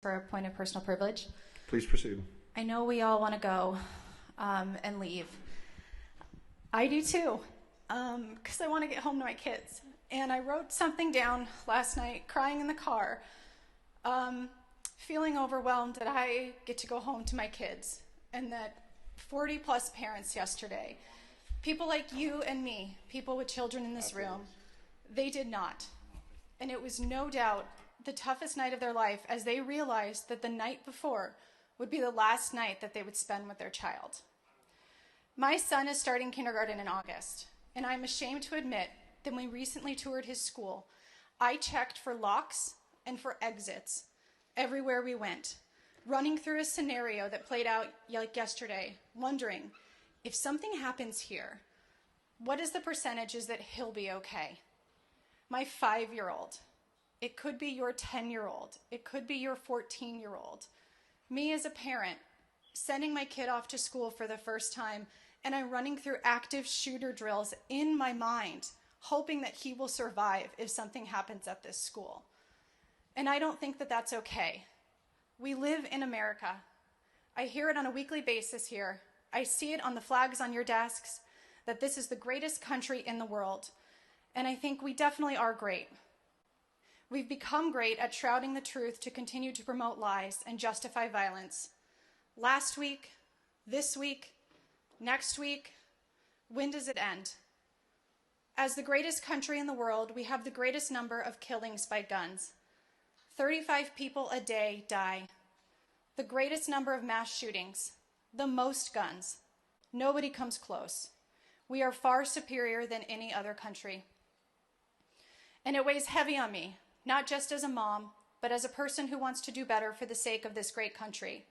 For a point of personal privilege. Please proceed. I know we all want to go and leave. I do too, because I want to get home to my kids. And I wrote something down last night, crying in the car, feeling overwhelmed that I get to go home to my kids, and that 40 plus parents yesterday, people like you and me, people with children in this room, they did not. And it was no doubt the toughest night of their life, as they realized that the night before would be the last night that they would spend with their child. My son is starting kindergarten in August, and I'm ashamed to admit that when we recently toured his school, I checked for locks and for exits everywhere we went, running through a scenario that played out like yesterday, wondering, if something happens here, what is the percentages that he'll be okay? My 5-year-old. It could be your 10-year-old. It could be your 14-year-old. Me as a parent, sending my kid off to school for the first time, and I'm running through active shooter drills in my mind, hoping that he will survive if something happens at this school. And I don't think that that's okay. We live in America. I hear it on a weekly basis here. I see it on the flags on your desks, that this is the greatest country in the world. And I think we definitely are great. We've become great at shrouding the truth to continue to promote lies and justify violence. Last week, this week, next week, when does it end? As the greatest country in the world, we have the greatest number of killings by guns. 35 people a day die. The greatest number of mass shootings. The most guns. Nobody comes close. We are far superior than any other country. And it weighs heavy on me, not just as a mom, but as a person who wants to do better for the sake of this great country.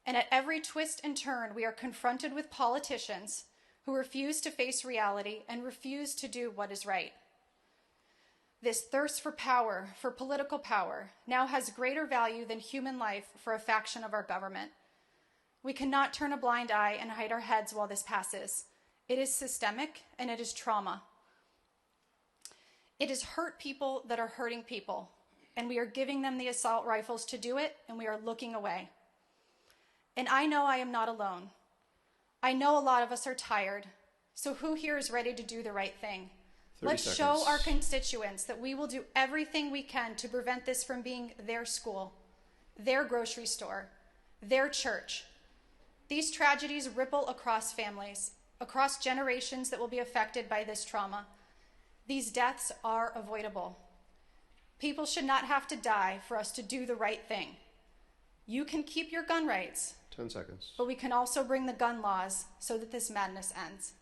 And at every twist and turn, we are confronted with politicians who refuse to face reality and refuse to do what is right. This thirst for power, for political power, now has greater value than human life for a faction of our government. We cannot turn a blind eye and hide our heads while this passes. It is systemic and it is trauma. It has hurt people that are hurting people, and we are giving them the assault rifles to do it, and we are looking away. And I know I am not alone. I know a lot of us are tired, so who here is ready to do the right thing? Let's show our constituents that we will do everything we can to prevent this from being their school, their grocery store, their church. These tragedies ripple across families, across generations that will be affected by this trauma. These deaths are avoidable. People should not have to die for us to do the right thing. You can keep your gun rights. 10 seconds. But we can also bring the gun laws so that this madness ends.